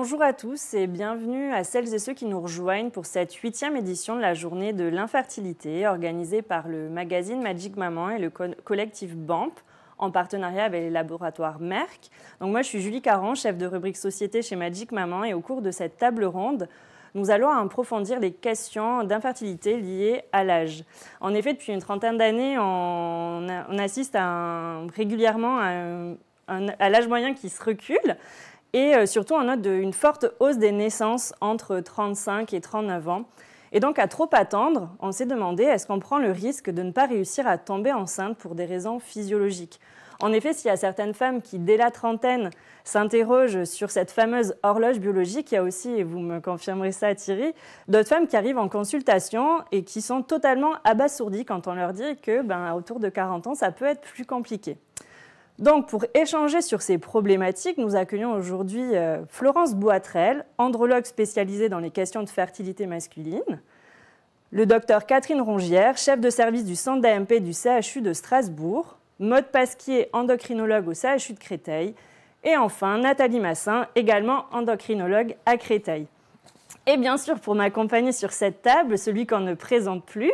Bonjour à tous et bienvenue à celles et ceux qui nous rejoignent pour cette 8e édition de la journée de l'infertilité organisée par le magazine Magic Maman et le collectif BAMP en partenariat avec les laboratoires Merck. Donc moi je suis Julie Caron, chef de rubrique société chez Magic Maman et au cours de cette table ronde, nous allons approfondir les questions d'infertilité liées à l'âge. En effet, depuis une trentaine d'années, on assiste régulièrement à l'âge moyen qui se recule. Et surtout, on note une forte hausse des naissances entre 35 et 39 ans. Et donc, à trop attendre, on s'est demandé, est-ce qu'on prend le risque de ne pas réussir à tomber enceinte pour des raisons physiologiques ? En effet, s'il y a certaines femmes qui, dès la trentaine, s'interrogent sur cette fameuse horloge biologique, il y a aussi, et vous me confirmerez ça Thierry, d'autres femmes qui arrivent en consultation et qui sont totalement abasourdies quand on leur dit que, autour de 40 ans, ça peut être plus compliqué. Donc, pour échanger sur ces problématiques, nous accueillons aujourd'hui Florence Boitrel, andrologue spécialisée dans les questions de fertilité masculine, le docteur Catherine Rongière, chef de service du centre d'AMP du CHU de Strasbourg, Maude Pasquier, endocrinologue au CHU de Créteil, et enfin Nathalie Massin, également endocrinologue à Créteil. Et bien sûr, pour m'accompagner sur cette table, celui qu'on ne présente plus,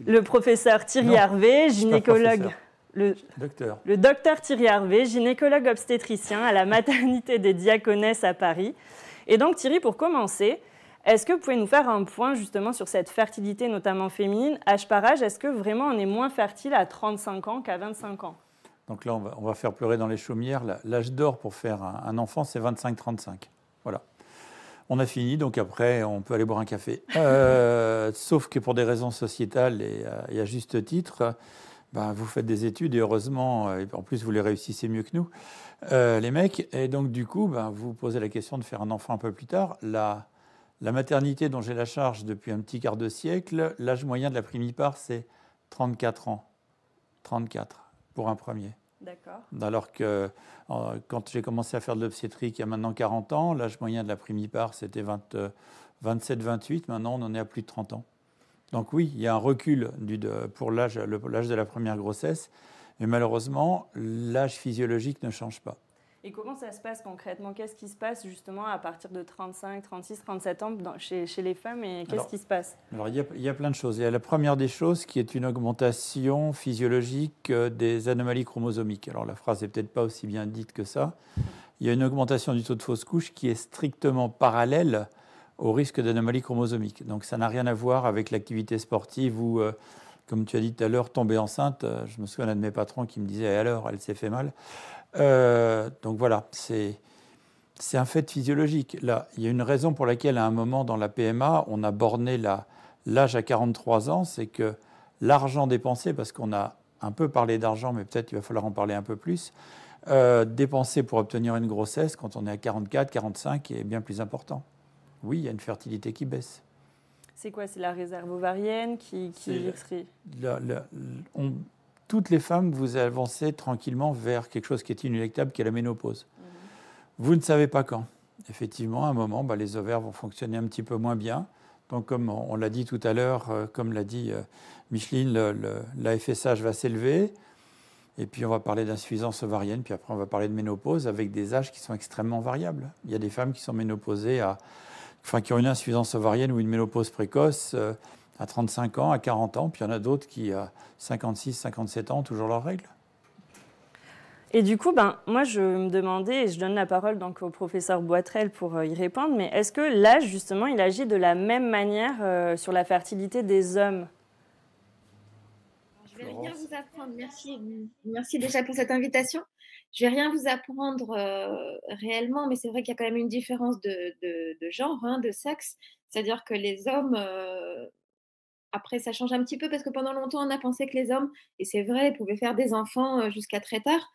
le professeur Thierry Harvé, gynécologue. Le docteur Thierry Harvé, gynécologue obstétricien à la maternité des Diaconesses à Paris. Et donc Thierry, pour commencer, est-ce que vous pouvez nous faire un point justement sur cette fertilité, notamment féminine, âge par âge? Est-ce que vraiment on est moins fertile à 35 ans qu'à 25 ans? Donc là, on va faire pleurer dans les chaumières. L'âge d'or pour faire un enfant, c'est 25-35. Voilà. On a fini, donc après, on peut aller boire un café. Sauf que pour des raisons sociétales et à juste titre, vous faites des études et heureusement, en plus vous les réussissez mieux que nous, les mecs. Et donc du coup, vous posez la question de faire un enfant un peu plus tard. La maternité dont j'ai la charge depuis un petit quart de siècle, l'âge moyen de la primipare, c'est 34 ans. 34 pour un premier. D'accord. Alors que quand j'ai commencé à faire de l'obstétrique il y a maintenant 40 ans, l'âge moyen de la primipare, c'était 27-28. Maintenant, on en est à plus de 30 ans. Donc oui, il y a un recul pour l'âge de la première grossesse, mais malheureusement, l'âge physiologique ne change pas. Et comment ça se passe concrètement? Qu'est-ce qui se passe justement à partir de 35, 36, 37 ans chez les femmes et qu'est-ce qui se passe? Alors il y a plein de choses. Il y a la première des choses qui est une augmentation physiologique des anomalies chromosomiques. Alors la phrase n'est peut-être pas aussi bien dite que ça. Il y a une augmentation du taux de fausse couche qui est strictement parallèle au risque d'anomalie chromosomique. Donc ça n'a rien à voir avec l'activité sportive ou, comme tu as dit tout à l'heure, tomber enceinte. Je me souviens d'un de mes patrons qui me disait « alors, elle s'est fait mal ». Donc voilà, c'est un fait physiologique. Là, il y a une raison pour laquelle à un moment dans la PMA, on a borné l'âge à 43 ans, c'est que l'argent dépensé, parce qu'on a un peu parlé d'argent, mais peut-être il va falloir en parler un peu plus, dépensé pour obtenir une grossesse quand on est à 44, 45 est bien plus important. Oui, il y a une fertilité qui baisse. C'est quoi? C'est la réserve ovarienne qui toutes les femmes, vous avancez tranquillement vers quelque chose qui est inéluctable, qui est la ménopause. Vous ne savez pas quand. Effectivement, à un moment, les ovaires vont fonctionner un petit peu moins bien. Donc, comme on l'a dit tout à l'heure, comme l'a dit Micheline, l'AFSH va s'élever. Et puis, on va parler d'insuffisance ovarienne. Puis après, on va parler de ménopause avec des âges qui sont extrêmement variables. Il y a des femmes qui sont ménopausées qui ont une insuffisance ovarienne ou une ménopause précoce à 35 ans, à 40 ans, puis il y en a d'autres qui, à 56, 57 ans, ont toujours leurs règles. Et du coup, moi, je me demandais, et je donne la parole donc au professeur Boitrel pour y répondre, mais est-ce que l'âge, justement, il agit de la même manière sur la fertilité des hommes? Je vais rien vous apprendre. Merci déjà pour cette invitation. Je vais rien vous apprendre réellement, mais c'est vrai qu'il y a quand même une différence de genre, de sexe. C'est-à-dire que les hommes, après, ça change un petit peu parce que pendant longtemps, on a pensé que les hommes, et c'est vrai, pouvaient faire des enfants jusqu'à très tard.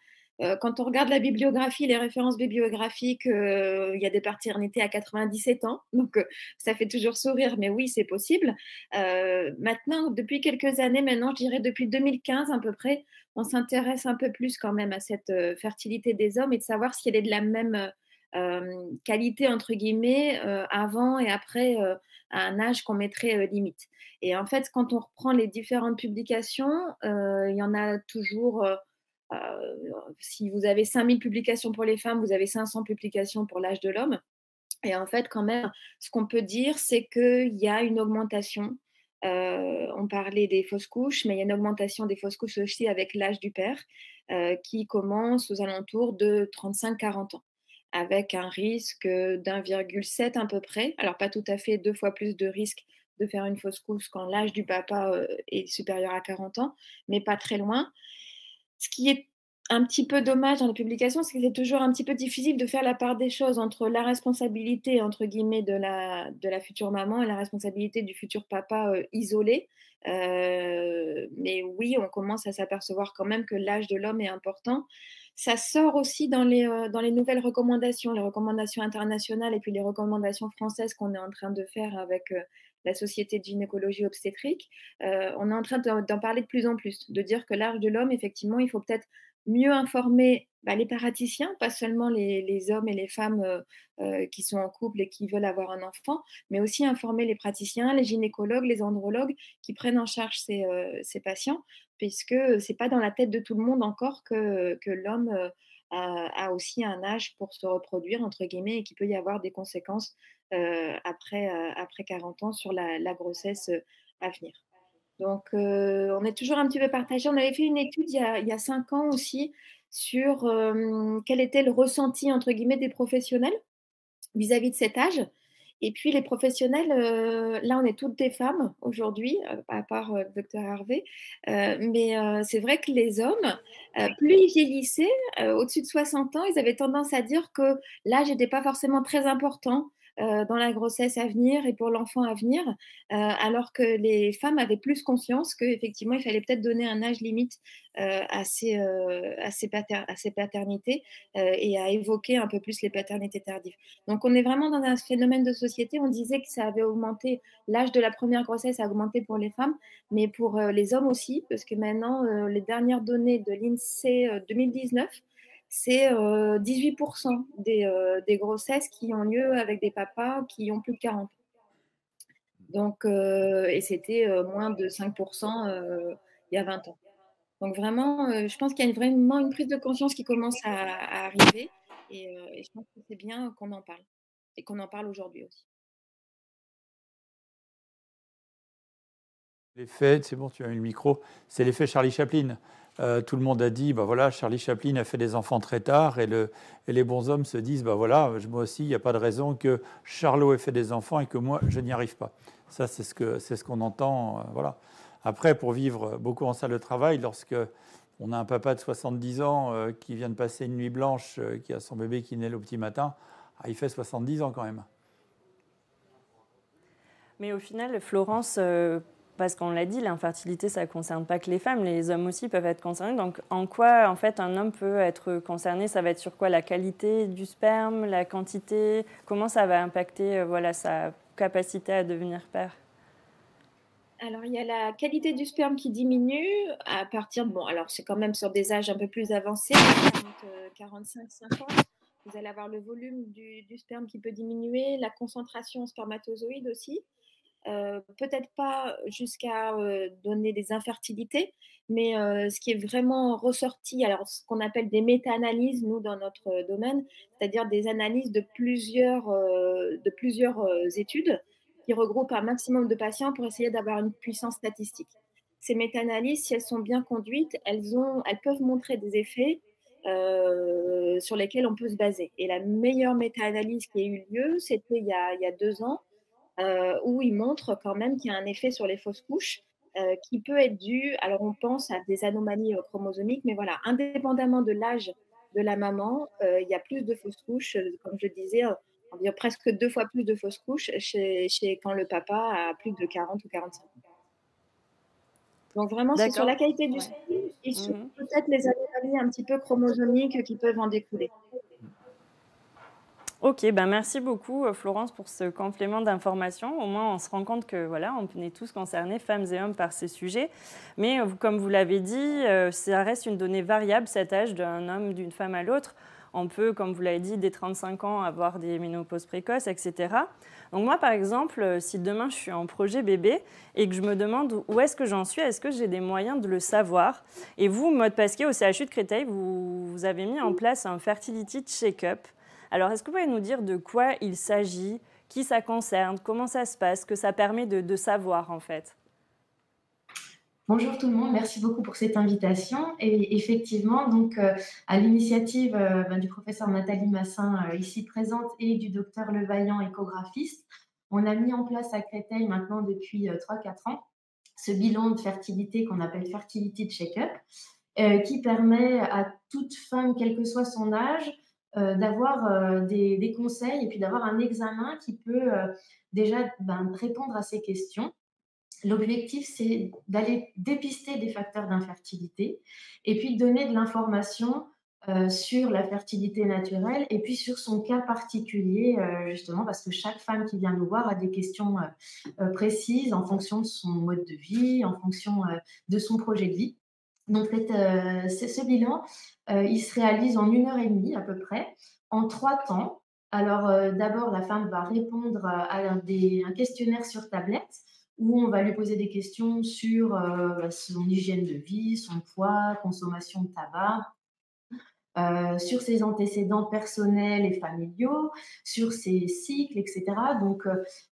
Quand on regarde la bibliographie, les références bibliographiques, il y a des paternités à 97 ans, donc ça fait toujours sourire, mais oui, c'est possible. Maintenant, depuis quelques années, je dirais depuis 2015 à peu près, on s'intéresse un peu plus quand même à cette fertilité des hommes et de savoir si elle est de la même qualité, entre guillemets, avant et après à un âge qu'on mettrait limite. Et en fait, quand on reprend les différentes publications, il y en a toujours... si vous avez 5000 publications pour les femmes, vous avez 500 publications pour l'âge de l'homme. Et en fait, quand même, ce qu'on peut dire, c'est qu'il y a une augmentation. On parlait des fausses couches, mais il y a une augmentation des fausses couches aussi avec l'âge du père, qui commence aux alentours de 35-40 ans, avec un risque d'1,7 à peu près. Alors pas tout à fait 2 fois plus de risque de faire une fausse couche quand l'âge du papa, est supérieur à 40 ans, mais pas très loin. Ce qui est un petit peu dommage dans les publications, c'est que c'est toujours un petit peu difficile de faire la part des choses entre la responsabilité, entre guillemets, de la future maman et la responsabilité du futur papa, isolé. Mais oui, on commence à s'apercevoir quand même que l'âge de l'homme est important. Ça sort aussi dans les nouvelles recommandations, les recommandations internationales et puis les recommandations françaises qu'on est en train de faire avec, la Société de gynécologie obstétrique. On est en train d'en parler de plus en plus, de dire que l'âge de l'homme, effectivement, il faut peut-être mieux informer les praticiens, pas seulement les hommes et les femmes qui sont en couple et qui veulent avoir un enfant, mais aussi informer les praticiens, les gynécologues, les andrologues qui prennent en charge ces patients, puisque c'est pas dans la tête de tout le monde encore que l'homme a aussi un âge pour se reproduire, entre guillemets, et qu'il peut y avoir des conséquences après 40 ans sur la grossesse à venir. Donc, on est toujours un petit peu partagé. On avait fait une étude il y a 5 ans aussi sur quel était le ressenti, entre guillemets, des professionnels vis-à-vis de cet âge. Et puis les professionnels, là, on est toutes des femmes aujourd'hui, à part docteur Harvey. Mais c'est vrai que les hommes, plus ils vieillissaient, au-dessus de 60 ans, ils avaient tendance à dire que l'âge n'était pas forcément très important dans la grossesse à venir et pour l'enfant à venir, alors que les femmes avaient plus conscience qu'effectivement, il fallait peut-être donner un âge limite à ces paternités et à évoquer un peu plus les paternités tardives. Donc, on est vraiment dans un phénomène de société. On disait que ça avait augmenté, l'âge de la première grossesse a augmenté pour les femmes, mais pour les hommes aussi, parce que maintenant, les dernières données de l'INSEE 2019, c'est 18% des grossesses qui ont lieu avec des papas qui ont plus de 40 ans. Donc, et c'était moins de 5% il y a 20 ans. Donc vraiment, je pense qu'il y a vraiment une prise de conscience qui commence à arriver et je pense que c'est bien qu'on en parle et qu'on en parle aujourd'hui aussi. L'effet, c'est bon, tu as eu le micro, c'est l'effet Charlie Chaplin. Tout le monde a dit, bah voilà, Charlie Chaplin a fait des enfants très tard et les bons hommes se disent, bah voilà, moi aussi, il n'y a pas de raison que Charlot ait fait des enfants et que moi, je n'y arrive pas. Ça, c'est ce qu'on entend. Voilà. Après, pour vivre beaucoup en salle de travail, lorsque on a un papa de 70 ans qui vient de passer une nuit blanche, qui a son bébé qui naît le petit matin, il fait 70 ans quand même. Mais au final, Florence, parce qu'on l'a dit, l'infertilité, ça ne concerne pas que les femmes, les hommes aussi peuvent être concernés. Donc, en quoi, en fait, un homme peut être concerné? Ça va être sur quoi? La qualité du sperme, la quantité? Comment ça va impacter sa capacité à devenir père? Alors, il y a la qualité du sperme qui diminue à partir bon, alors c'est quand même sur des âges un peu plus avancés, 45-50. Vous allez avoir le volume du sperme qui peut diminuer, la concentration spermatozoïde aussi. Peut-être pas jusqu'à donner des infertilités, mais ce qui est vraiment ressorti, alors ce qu'on appelle des méta-analyses, nous, dans notre domaine, c'est-à-dire des analyses de plusieurs études qui regroupent un maximum de patients pour essayer d'avoir une puissance statistique. Ces méta-analyses, si elles sont bien conduites, elles peuvent montrer des effets sur lesquels on peut se baser. Et la meilleure méta-analyse qui a eu lieu, c'était il y a 2 ans, où il montre quand même qu'il y a un effet sur les fausses couches qui peut être dû, alors on pense à des anomalies chromosomiques, mais voilà, indépendamment de l'âge de la maman, il y a plus de fausses couches, comme je disais, on va dire presque 2 fois plus de fausses couches quand le papa a plus de 40 ou 45 ans. Donc vraiment, c'est sur la qualité du sperme et sur peut-être les anomalies un petit peu chromosomiques qui peuvent en découler. Ok, merci beaucoup Florence pour ce complément d'information. Au moins, on se rend compte que on est tous concernés, femmes et hommes, par ces sujets. Mais comme vous l'avez dit, ça reste une donnée variable, cet âge d'un homme, d'une femme à l'autre. On peut, comme vous l'avez dit, dès 35 ans, avoir des ménopauses précoces, etc. Donc moi, par exemple, si demain je suis en projet bébé et que je me demande où est-ce que j'en suis, est-ce que j'ai des moyens de le savoir? Et vous, Maud Pasquier, au CHU de Créteil, vous avez mis en place un fertility check-up Alors, est-ce que vous pouvez nous dire de quoi il s'agit, qui ça concerne, comment ça se passe, que ça permet de savoir en fait? Bonjour tout le monde, merci beaucoup pour cette invitation. Et effectivement, donc, à l'initiative du professeur Nathalie Massin, ici présente, et du docteur Levaillant, échographiste, on a mis en place à Créteil maintenant depuis 3-4 ans ce bilan de fertilité qu'on appelle Fertility Check-up, qui permet à toute femme, quel que soit son âge, d'avoir des conseils et puis d'avoir un examen qui peut déjà répondre à ces questions. L'objectif, c'est d'aller dépister des facteurs d'infertilité et puis de donner de l'information sur la fertilité naturelle et puis sur son cas particulier, justement, parce que chaque femme qui vient nous voir a des questions précises en fonction de son mode de vie, en fonction de son projet de vie. Donc, ce bilan, il se réalise en 1 heure et demie à peu près, en 3 temps. Alors, d'abord, la femme va répondre à un questionnaire sur tablette où on va lui poser des questions sur son hygiène de vie, son poids, consommation de tabac, sur ses antécédents personnels et familiaux, sur ses cycles, etc. Donc,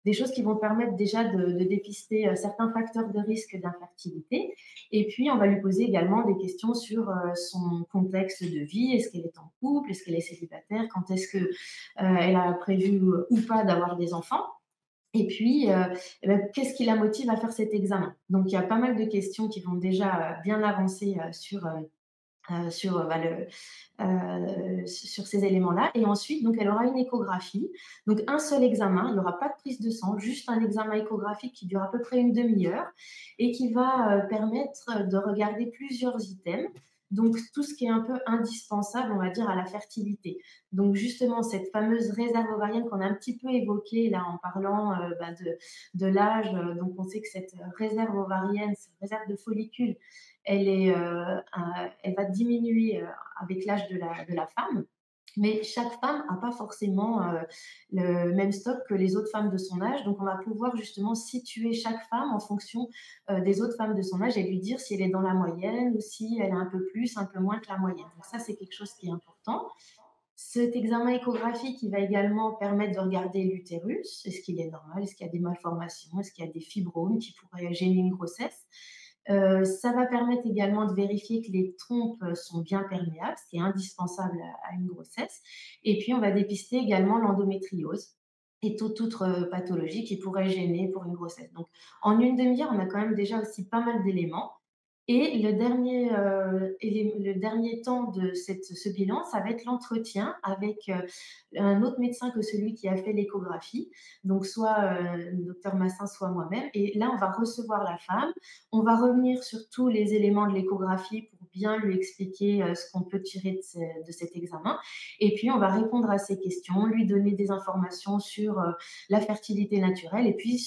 des choses qui vont permettre déjà de dépister certains facteurs de risque d'infertilité. Et puis, on va lui poser également des questions sur son contexte de vie. Est-ce qu'elle est en couple? Est-ce qu'elle est célibataire? Quand est-ce qu'elle a prévu ou pas d'avoir des enfants? Et puis, qu'est-ce qui la motive à faire cet examen? Donc, il y a pas mal de questions qui vont déjà bien avancer sur ces éléments-là. Et ensuite, donc, elle aura une échographie. Donc, un seul examen, il n'y aura pas de prise de sang, juste un examen échographique qui dure à peu près une demi-heure et qui va permettre de regarder plusieurs items. Donc, tout ce qui est un peu indispensable, on va dire, à la fertilité. Donc, justement, cette fameuse réserve ovarienne qu'on a un petit peu évoquée là en parlant de l'âge. Donc, on sait que cette réserve ovarienne, cette réserve de follicules, elle va diminuer avec l'âge de la femme. Mais chaque femme n'a pas forcément le même stock que les autres femmes de son âge. Donc, on va pouvoir justement situer chaque femme en fonction des autres femmes de son âge et lui dire si elle est dans la moyenne ou si elle a un peu plus, un peu moins que la moyenne. Donc, ça, c'est quelque chose qui est important. Cet examen échographique, il va également permettre de regarder l'utérus. Est-ce qu'il est normal? Est-ce qu'il y a des malformations? Est-ce qu'il y a des fibromes qui pourraient gêner une grossesse? Ça va permettre également de vérifier que les trompes sont bien perméables, ce qui est indispensable à une grossesse. Et puis, on va dépister également l'endométriose et toute autre pathologie qui pourrait gêner pour une grossesse. Donc, en une demi-heure, on a quand même déjà aussi pas mal d'éléments. Et le dernier temps de ce bilan, ça va être l'entretien avec un autre médecin que celui qui a fait l'échographie, donc soit le docteur Massin, soit moi-même. Et là, on va recevoir la femme, on va revenir sur tous les éléments de l'échographie pour bien lui expliquer ce qu'on peut tirer de cet examen. Et puis, on va répondre à ses questions, lui donner des informations sur la fertilité naturelle et puis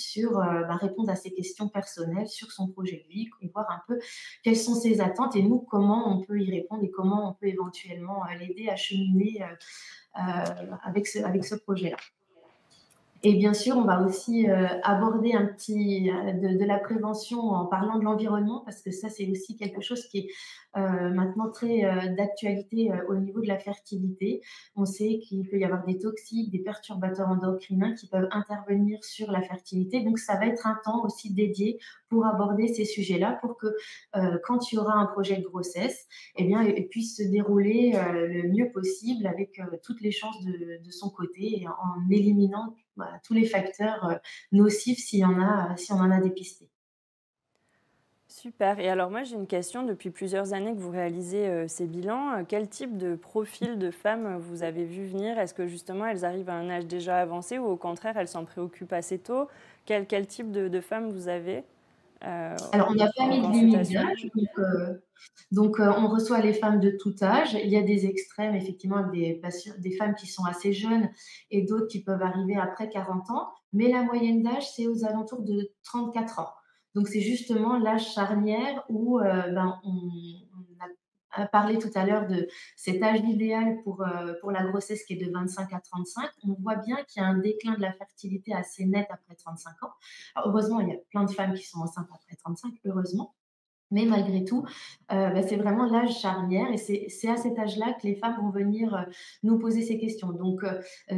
répondre à ses questions personnelles sur son projet de vie et voir un peu quelles sont ses attentes et nous, comment on peut y répondre et comment on peut éventuellement l'aider à cheminer avec ce projet-là. Et bien sûr, on va aussi aborder un petit de la prévention en parlant de l'environnement, parce que ça, c'est aussi quelque chose qui est maintenant très d'actualité au niveau de la fertilité. On sait qu'il peut y avoir des toxiques, des perturbateurs endocriniens qui peuvent intervenir sur la fertilité. Donc, ça va être un temps aussi dédié pour aborder ces sujets-là, pour que quand il y aura un projet de grossesse, eh bien, il puisse se dérouler le mieux possible avec toutes les chances de son côté et en éliminant tous les facteurs nocifs si on en a dépisté. Super. Et alors moi, j'ai une question. Depuis plusieurs années que vous réalisez ces bilans, quel type de profil de femmes vous avez vu venir? Est-ce que justement, elles arrivent à un âge déjà avancé ou au contraire, elles s'en préoccupent assez tôt? Quel type de femmes vous avez Alors, on n'a pas mis de limite d'âge, donc on reçoit les femmes de tout âge. Il y a des extrêmes, effectivement, avec des femmes qui sont assez jeunes et d'autres qui peuvent arriver après 40 ans, mais la moyenne d'âge, c'est aux alentours de 34 ans. Donc, c'est justement l'âge charnière où on a parlé tout à l'heure de cet âge idéal pour la grossesse qui est de 25 à 35. On voit bien qu'il y a un déclin de la fertilité assez net après 35 ans. Alors, heureusement, il y a plein de femmes qui sont enceintes après 35, heureusement. Mais malgré tout, c'est vraiment l'âge charnière et c'est à cet âge-là que les femmes vont venir, nous poser ces questions. Donc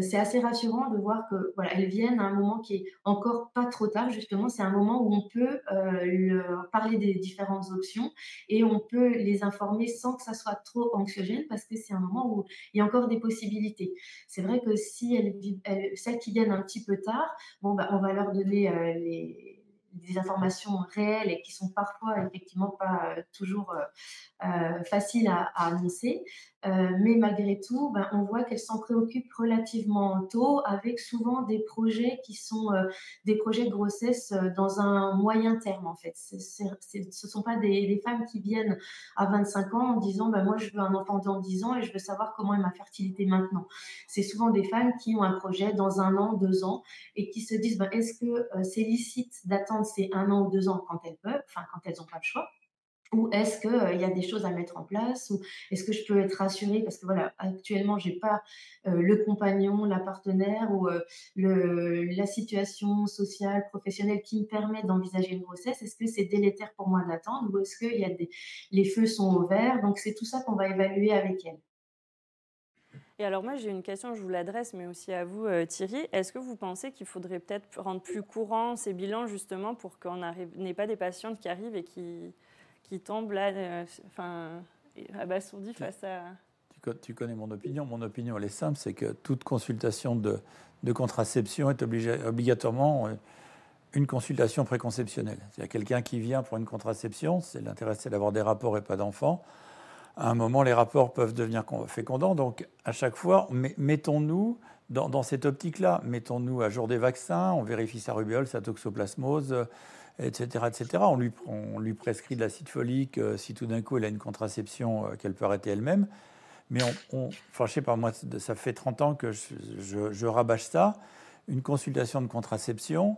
c'est assez rassurant de voir que, voilà, elles viennent à un moment qui est encore pas trop tard. Justement, c'est un moment où on peut, leur parler des différentes options et on peut les informer sans que ça soit trop anxiogène parce que c'est un moment où il y a encore des possibilités. C'est vrai que si celles qui viennent un petit peu tard, bon, on va leur donner, des informations réelles et qui sont parfois effectivement pas toujours faciles à annoncer. Mais malgré tout, on voit qu'elles s'en préoccupent relativement tôt, avec souvent des projets qui sont des projets de grossesse dans un moyen terme, en fait. Ce ne sont pas des femmes qui viennent à 25 ans en disant moi, je veux un enfant dans 10 ans et je veux savoir comment est ma fertilité maintenant. C'est souvent des femmes qui ont un projet dans 1 an, 2 ans et qui se disent est-ce que c'est licite d'attendre ces 1 an ou 2 ans quand elles peuvent, enfin quand elles n'ont pas le choix, ou est-ce qu'il y a des choses à mettre en place, ou est-ce que je peux être rassurée parce que voilà, actuellement, j'ai pas le compagnon, la partenaire ou la situation sociale, professionnelle qui me permet d'envisager une grossesse. Est-ce que c'est délétère pour moi d'attendre ou est-ce que les feux sont au vert? Donc c'est tout ça qu'on va évaluer avec elle. Et alors moi, j'ai une question, je vous l'adresse, mais aussi à vous, Thierry. Est-ce que vous pensez qu'il faudrait peut-être rendre plus courant ces bilans, justement, pour qu'on n'ait pas des patientes qui arrivent et qui tombent là, abasourdies face à... Tu connais mon opinion. Mon opinion, elle est simple, c'est que toute consultation de contraception est obligatoirement une consultation préconceptionnelle. C'est-à-dire quelqu'un qui vient pour une contraception, l'intérêt c'est d'avoir des rapports et pas d'enfants. À un moment, les rapports peuvent devenir fécondants. Donc, à chaque fois, mettons-nous dans cette optique-là. Mettons-nous à jour des vaccins, on vérifie sa rubéole, sa toxoplasmose, etc., etc. On lui prescrit de l'acide folique si tout d'un coup, elle a une contraception qu'elle peut arrêter elle-même. Mais enfin, je sais pas, moi, ça fait 30 ans que je rabâche ça. Une consultation de contraception,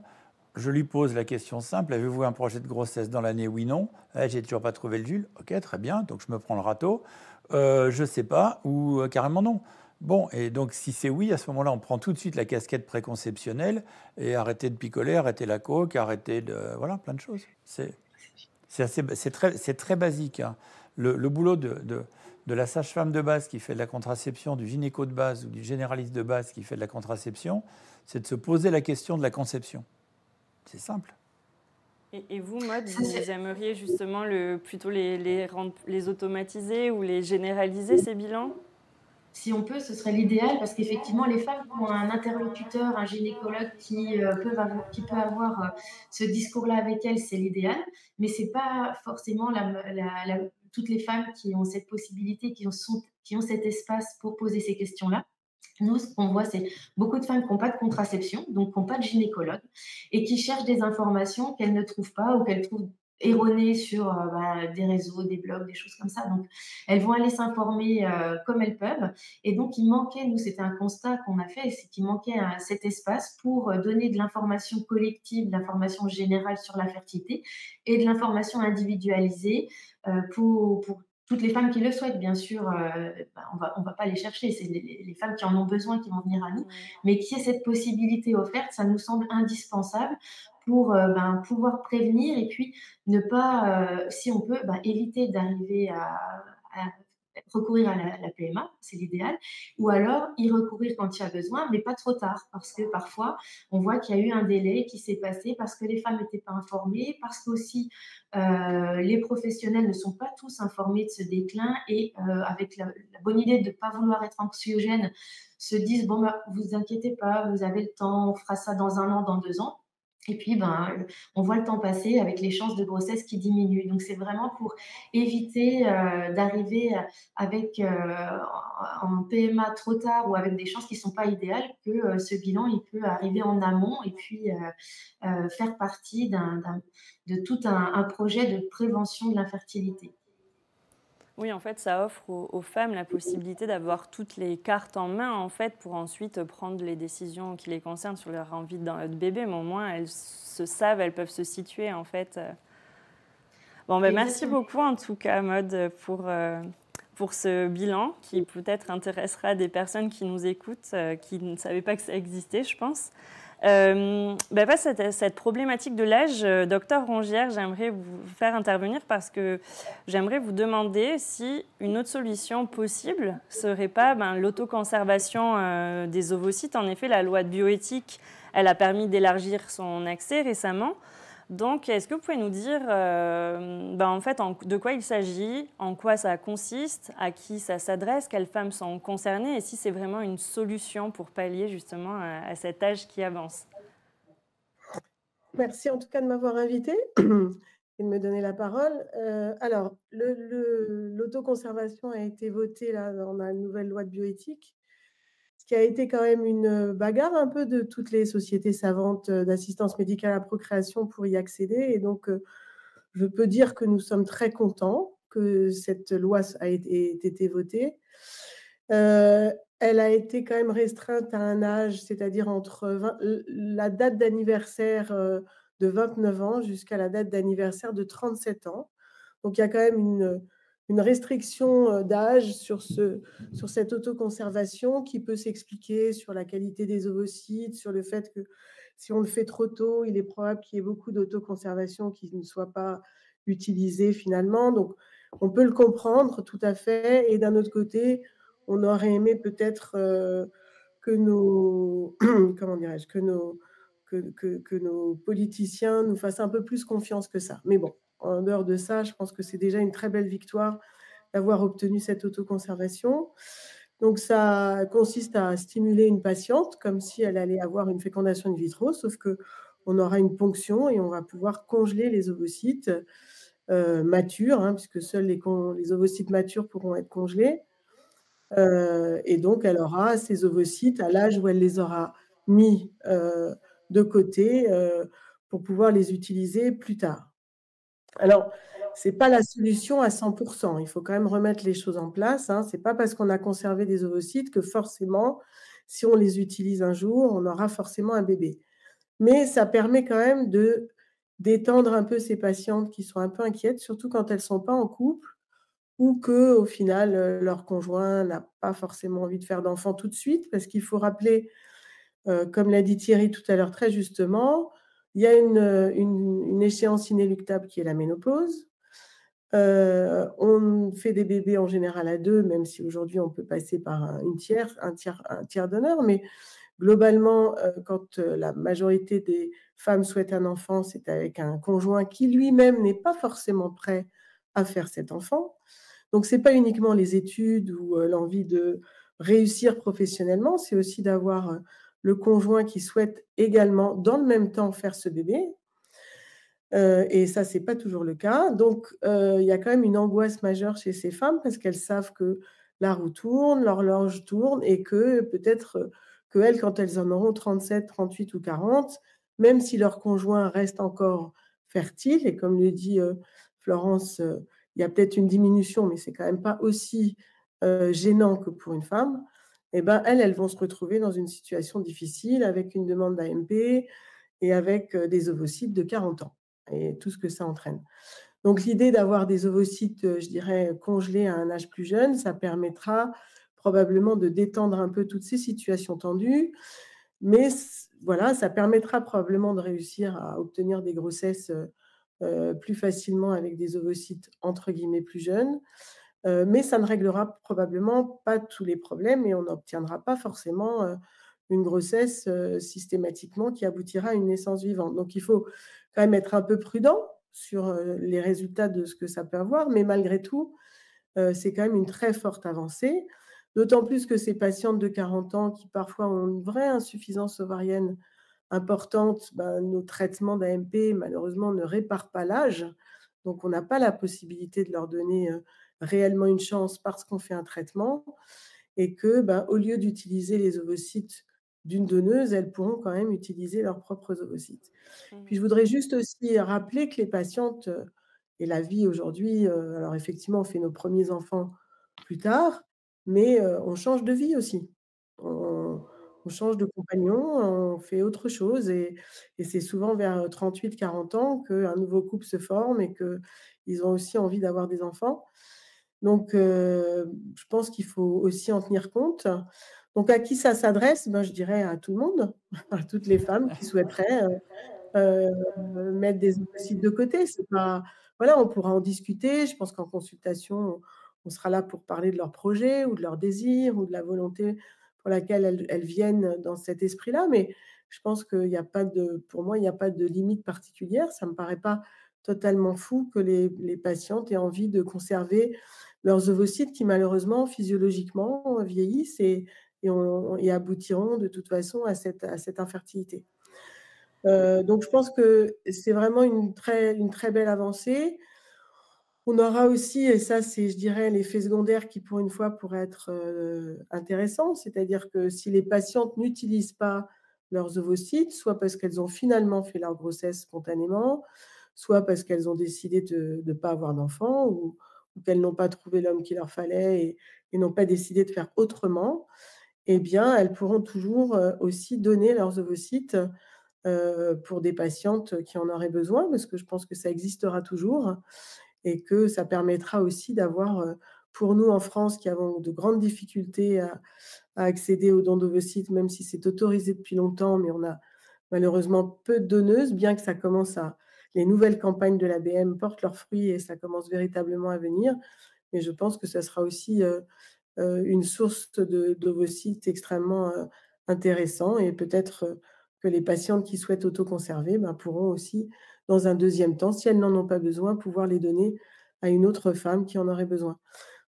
je lui pose la question simple, avez-vous un projet de grossesse dans l'année? Oui, non. J'ai toujours pas trouvé le Jules. Ok, très bien, donc je me prends le râteau. Je sais pas, ou carrément non. Bon, et donc si c'est oui, à ce moment-là, on prend tout de suite la casquette préconceptionnelle et arrêter de picoler, arrêter la coke, arrêter de... Voilà, plein de choses. C'est très basique. Hein. Le boulot de la sage-femme de base qui fait de la contraception, du gynéco de base ou du généraliste de base qui fait de la contraception, c'est de se poser la question de la conception. C'est simple. Et vous, Maud, vous aimeriez justement plutôt les automatiser ou les généraliser, ces bilans? Si on peut, ce serait l'idéal parce qu'effectivement, les femmes qui ont un interlocuteur, un gynécologue qui peut avoir ce discours-là avec elles, c'est l'idéal. Mais c'est pas forcément toutes les femmes qui ont cette possibilité, qui ont cet espace pour poser ces questions-là. Nous, ce qu'on voit, c'est beaucoup de femmes qui n'ont pas de contraception, donc qui n'ont pas de gynécologue, et qui cherchent des informations qu'elles ne trouvent pas ou qu'elles trouvent erronées sur des réseaux, des blogs, des choses comme ça. Donc, elles vont aller s'informer comme elles peuvent. Et donc, il manquait, nous, c'était un constat qu'on a fait, c'est qu'il manquait cet espace pour donner de l'information collective, de l'information générale sur la fertilité et de l'information individualisée pour toutes les femmes qui le souhaitent, bien sûr, on va pas les chercher, c'est les femmes qui en ont besoin qui vont venir à nous, mais qui est cette possibilité offerte, ça nous semble indispensable pour pouvoir prévenir et puis ne pas, si on peut, éviter d'arriver à recourir à la PMA, c'est l'idéal, ou alors y recourir quand il y a besoin, mais pas trop tard, parce que parfois, on voit qu'il y a eu un délai qui s'est passé parce que les femmes n'étaient pas informées, parce qu'aussi les professionnels ne sont pas tous informés de ce déclin et avec la bonne idée de ne pas vouloir être anxiogène, se disent vous inquiétez pas, vous avez le temps, on fera ça dans 1 an, dans 2 ans. Et puis, on voit le temps passer avec les chances de grossesse qui diminuent. Donc, c'est vraiment pour éviter d'arriver avec en PMA trop tard ou avec des chances qui ne sont pas idéales, que ce bilan il peut arriver en amont et puis faire partie de tout un projet de prévention de l'infertilité. Oui, en fait, ça offre aux femmes la possibilité d'avoir toutes les cartes en main, en fait, pour ensuite prendre les décisions qui les concernent sur leur envie de bébé. Mais au moins, elles se savent, elles peuvent se situer, en fait. Bon, merci beaucoup, en tout cas, Maud, pour ce bilan qui peut-être intéressera des personnes qui nous écoutent, qui ne savaient pas que ça existait, je pense. Face à cette problématique de l'âge, docteur Rongière, j'aimerais vous faire intervenir parce que j'aimerais vous demander si une autre solution possible serait pas l'autoconservation des ovocytes. En effet, la loi de bioéthique, elle a permis d'élargir son accès récemment. Donc, est-ce que vous pouvez nous dire de quoi il s'agit, en quoi ça consiste, à qui ça s'adresse, quelles femmes sont concernées et si c'est vraiment une solution pour pallier justement à cet âge qui avance? Merci en tout cas de m'avoir invitée et de me donner la parole. Alors, l'autoconservation a été votée là, dans la nouvelle loi de bioéthique, ce qui a été quand même une bagarre un peu de toutes les sociétés savantes d'assistance médicale à la procréation pour y accéder. Et donc, je peux dire que nous sommes très contents que cette loi ait été votée. Elle a été quand même restreinte à un âge, c'est-à-dire entre la date d'anniversaire de 29 ans jusqu'à la date d'anniversaire de 37 ans. Donc il y a quand même une restriction d'âge sur cette autoconservation qui peut s'expliquer sur la qualité des ovocytes, sur le fait que si on le fait trop tôt, il est probable qu'il y ait beaucoup d'autoconservation qui ne soit pas utilisée finalement. Donc on peut le comprendre tout à fait. Et d'un autre côté, on aurait aimé peut-être que nos, comment dirais-je, que nos politiciens nous fassent un peu plus confiance que ça. Mais bon, en dehors de ça, je pense que c'est déjà une très belle victoire d'avoir obtenu cette autoconservation. Donc, ça consiste à stimuler une patiente comme si elle allait avoir une fécondation in vitro, sauf qu'on aura une ponction et on va pouvoir congeler les ovocytes matures, puisque seuls les ovocytes matures pourront être congelés. Et donc, elle aura ses ovocytes à l'âge où elle les aura mis de côté pour pouvoir les utiliser plus tard. Alors, ce n'est pas la solution à 100%. Il faut quand même remettre les choses en place. Ce n'est pas parce qu'on a conservé des ovocytes que forcément, si on les utilise un jour, on aura forcément un bébé. Mais ça permet quand même de détendre un peu ces patientes qui sont un peu inquiètes, surtout quand elles ne sont pas en couple ou qu'au final, leur conjoint n'a pas forcément envie de faire d'enfant tout de suite. Parce qu'il faut rappeler, comme l'a dit Thierry tout à l'heure très justement, il y a une échéance inéluctable qui est la ménopause. On fait des bébés en général à 2, même si aujourd'hui on peut passer par un tiers donneur, mais globalement, quand la majorité des femmes souhaitent un enfant, c'est avec un conjoint qui lui-même n'est pas forcément prêt à faire cet enfant. Donc, ce n'est pas uniquement les études ou l'envie de réussir professionnellement, c'est aussi d'avoir le conjoint qui souhaite également, dans le même temps, faire ce bébé. Et ça, ce n'est pas toujours le cas. Donc, il y a quand même une angoisse majeure chez ces femmes parce qu'elles savent que la roue tourne, l'horloge tourne et que peut-être qu'elles, quand elles en auront 37, 38 ou 40, même si leur conjoint reste encore fertile, et comme le dit Florence, il y a peut-être une diminution, mais c'est quand même pas aussi gênant que pour une femme, et ben elles vont se retrouver dans une situation difficile avec une demande d'AMP et avec des ovocytes de 40 ans et tout ce que ça entraîne. Donc l'idée d'avoir des ovocytes, je dirais, congelés à un âge plus jeune, ça permettra probablement de détendre un peu toutes ces situations tendues, mais voilà, ça permettra probablement de réussir à obtenir des grossesses plus facilement avec des ovocytes entre guillemets plus jeunes, mais ça ne réglera probablement pas tous les problèmes et on n'obtiendra pas forcément une grossesse systématiquement qui aboutira à une naissance vivante. Donc il faut quand même être un peu prudent sur les résultats de ce que ça peut avoir, mais malgré tout, c'est quand même une très forte avancée, d'autant plus que ces patientes de 40 ans qui parfois ont une vraie insuffisance ovarienne importante, nos traitements d'AMP, malheureusement, ne réparent pas l'âge. Donc, on n'a pas la possibilité de leur donner réellement une chance parce qu'on fait un traitement. Et que, au lieu d'utiliser les ovocytes d'une donneuse, elles pourront quand même utiliser leurs propres ovocytes. Puis, je voudrais juste aussi rappeler que les patientes et la vie aujourd'hui, alors effectivement, on fait nos premiers enfants plus tard, mais on change de vie aussi. On change de compagnon, on fait autre chose et c'est souvent vers 38-40 ans qu'un nouveau couple se forme et qu'ils ont aussi envie d'avoir des enfants. Donc, je pense qu'il faut aussi en tenir compte. Donc, à qui ça s'adresse? Ben, je dirais à tout le monde, à toutes les femmes qui souhaiteraient mettre des ovocytes de côté. C'est pas, voilà, on pourra en discuter. Je pense qu'en consultation, on sera là pour parler de leur projet ou de leur désir ou de la volonté pour laquelle elles viennent dans cet esprit-là. Mais je pense qu'il n'y a pas de, pour moi, il n'y a pas de limite particulière. Ça me paraît pas totalement fou que les patientes aient envie de conserver leurs ovocytes qui, malheureusement, physiologiquement, vieillissent et aboutiront de toute façon à cette infertilité. Donc, je pense que c'est vraiment une très belle avancée. On aura aussi, et ça, c'est, je dirais, l'effet secondaire qui, pour une fois, pourrait être intéressant, c'est-à-dire que si les patientes n'utilisent pas leurs ovocytes, soit parce qu'elles ont finalement fait leur grossesse spontanément, soit parce qu'elles ont décidé de ne pas avoir d'enfant ou qu'elles n'ont pas trouvé l'homme qu'il leur fallait et n'ont pas décidé de faire autrement, eh bien, elles pourront toujours aussi donner leurs ovocytes pour des patientes qui en auraient besoin, parce que je pense que ça existera toujours et que ça permettra aussi d'avoir, pour nous en France qui avons de grandes difficultés à accéder aux dons d'ovocytes, même si c'est autorisé depuis longtemps, mais on a malheureusement peu de donneuses, bien que ça commence à, les nouvelles campagnes de l'ABM portent leurs fruits et ça commence véritablement à venir. Mais je pense que ça sera aussi une source d'ovocytes extrêmement intéressant et peut-être que les patientes qui souhaitent autoconserver pourront aussi, dans un deuxième temps, si elles n'en ont pas besoin, pouvoir les donner à une autre femme qui en aurait besoin.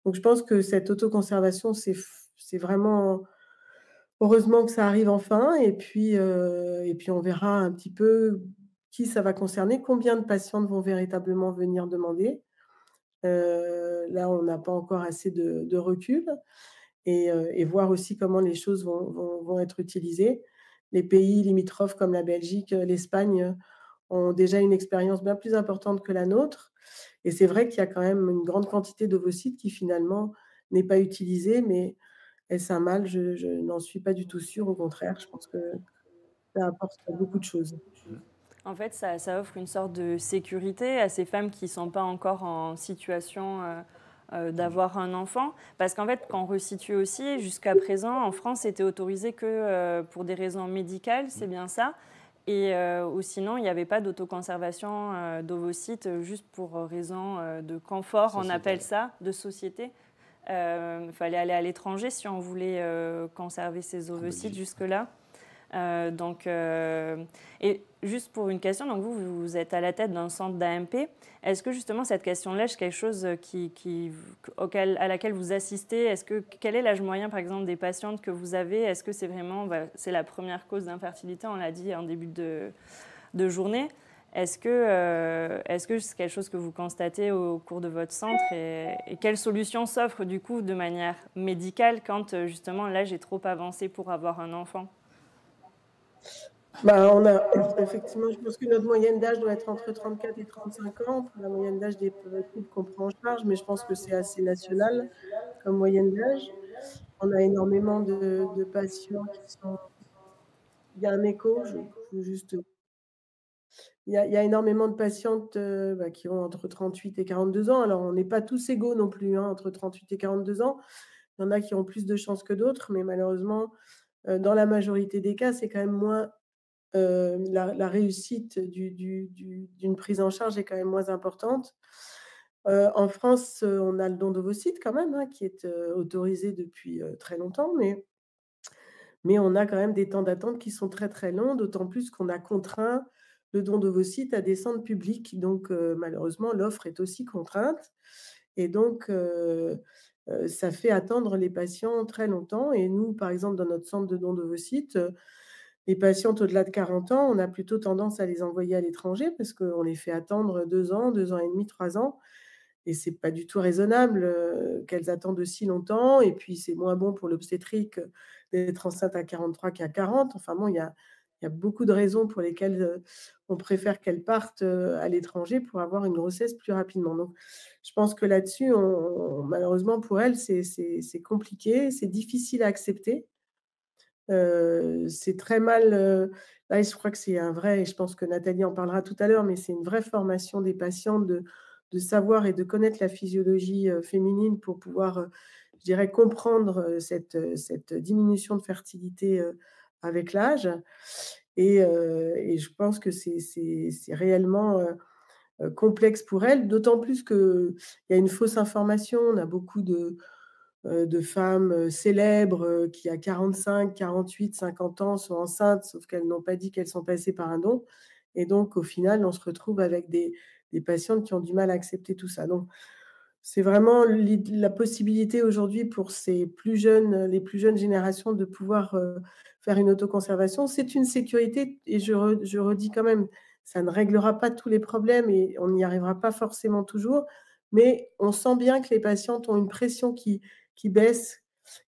Donc, je pense que cette autoconservation, c'est vraiment heureusement que ça arrive enfin. Et puis, on verra un petit peu qui ça va concerner, combien de patientes vont véritablement venir demander. Là, on n'a pas encore assez de recul et voir aussi comment les choses vont être utilisées. Les pays limitrophes comme la Belgique, l'Espagne ont déjà une expérience bien plus importante que la nôtre. Et c'est vrai qu'il y a quand même une grande quantité d'ovocytes qui finalement n'est pas utilisée, mais est-ce un mal? Je n'en suis pas du tout sûre. Au contraire, je pense que ça apporte beaucoup de choses. En fait, ça offre une sorte de sécurité à ces femmes qui ne sont pas encore en situation d'avoir un enfant. Parce qu'en fait, quand on resitue aussi, jusqu'à présent, en France, c'était autorisé que pour des raisons médicales, c'est bien ça. Et ou sinon, il n'y avait pas d'autoconservation d'ovocytes juste pour raison de confort, on appelle ça, de société. Il fallait aller à l'étranger si on voulait conserver ses ovocytes jusque-là. Et juste pour une question, donc vous êtes à la tête d'un centre d'AMP. Est-ce que justement cette question-là, c'est quelque chose à laquelle vous assistez? Quel est l'âge moyen, par exemple, des patientes que vous avez? Est-ce que c'est vraiment c'est la première cause d'infertilité, on l'a dit en début de journée? Est-ce que c'est quelque chose que vous constatez au cours de votre centre et quelles solutions s'offrent du coup de manière médicale quand justement l'âge est trop avancé pour avoir un enfant? Effectivement, je pense que notre moyenne d'âge doit être entre 34 et 35 ans pour la moyenne d'âge des couples qu'on prend en charge, mais je pense que c'est assez national comme moyenne d'âge. On a énormément de patients qui sont... Il y a un écho, je veux juste... Il y a énormément de patientes qui ont entre 38 et 42 ans. Alors, on n'est pas tous égaux non plus, entre 38 et 42 ans. Il y en a qui ont plus de chances que d'autres, mais malheureusement, dans la majorité des cas, c'est quand même moins... la réussite d'une prise en charge est quand même moins importante. En France, on a le don d'ovocytes quand même, qui est autorisé depuis très longtemps, mais on a quand même des temps d'attente qui sont très très longs, d'autant plus qu'on a contraint le don d'ovocytes à des centres publics. Donc, malheureusement, l'offre est aussi contrainte. Et donc, ça fait attendre les patients très longtemps. Et nous, par exemple, dans notre centre de don d'ovocytes, les patientes au-delà de 40 ans, on a plutôt tendance à les envoyer à l'étranger parce qu'on les fait attendre 2 ans, 2 ans et demi, 3 ans. Et c'est pas du tout raisonnable qu'elles attendent aussi longtemps. Et puis, c'est moins bon pour l'obstétrique d'être enceinte à 43 qu'à 40. Enfin bon, il y a beaucoup de raisons pour lesquelles on préfère qu'elles partent à l'étranger pour avoir une grossesse plus rapidement. Donc, je pense que là-dessus, malheureusement pour elles, c'est compliqué, c'est difficile à accepter. C'est très mal... là, je crois que c'est un vrai, et je pense que Nathalie en parlera tout à l'heure, mais c'est une vraie formation des patientes de savoir et de connaître la physiologie féminine pour pouvoir je dirais, comprendre cette diminution de fertilité avec l'âge. Et je pense que c'est réellement complexe pour elles, d'autant plus qu'il y a une fausse information. On a beaucoup de femmes célèbres qui, à 45, 48, 50 ans, sont enceintes, sauf qu'elles n'ont pas dit qu'elles sont passées par un don. Et donc, au final, on se retrouve avec des patientes qui ont du mal à accepter tout ça. Donc, c'est vraiment la possibilité aujourd'hui pour les plus jeunes générations de pouvoir faire une autoconservation. C'est une sécurité, et je redis quand même, ça ne réglera pas tous les problèmes et on n'y arrivera pas forcément toujours, mais on sent bien que les patientes ont une pression qui baisse.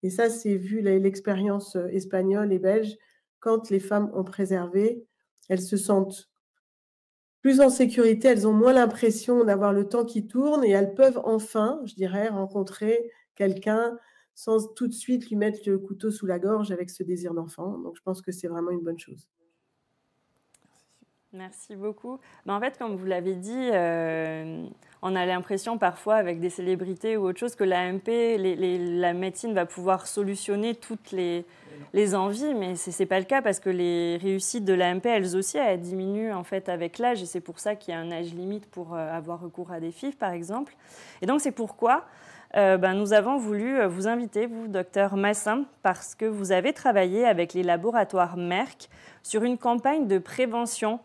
Et ça, c'est vu l'expérience espagnole et belge. Quand les femmes ont préservé, elles se sentent plus en sécurité, elles ont moins l'impression d'avoir le temps qui tourne et elles peuvent enfin, je dirais, rencontrer quelqu'un sans tout de suite lui mettre le couteau sous la gorge avec ce désir d'enfant. Donc, je pense que c'est vraiment une bonne chose. Merci beaucoup. En fait, comme vous l'avez dit, on a l'impression parfois avec des célébrités ou autre chose que l'AMP, la médecine va pouvoir solutionner toutes les envies, mais ce n'est pas le cas parce que les réussites de l'AMP, elles aussi, elles diminuent en fait avec l'âge et c'est pour ça qu'il y a un âge limite pour avoir recours à des FIV, par exemple. Et donc, c'est pourquoi nous avons voulu vous inviter, vous, docteur Massin, parce que vous avez travaillé avec les laboratoires Merck sur une campagne de prévention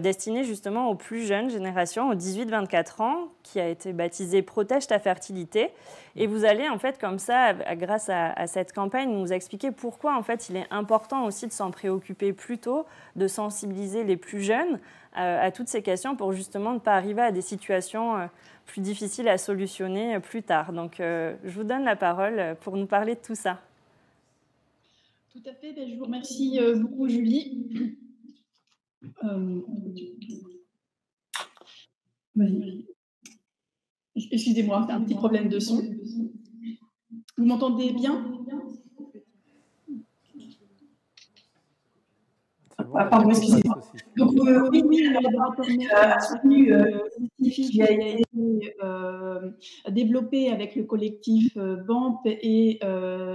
destinée justement aux plus jeunes générations, aux 18-24 ans, qui a été baptisée « Protège ta fertilité ». Et vous allez, en fait, comme ça, grâce à cette campagne, nous expliquer pourquoi, en fait, il est important aussi de s'en préoccuper plus tôt, de sensibiliser les plus jeunes à toutes ces questions pour justement ne pas arriver à des situations plus difficiles à solutionner plus tard. Donc, je vous donne la parole pour nous parler de tout ça. Tout à fait. Je vous remercie beaucoup, Julie. Excusez-moi, c'est un petit problème de son. Vous m'entendez bien? Pardon, excusez-moi. Donc, oui, le laboratoire a soutenu qui a été développé avec le collectif BAMP et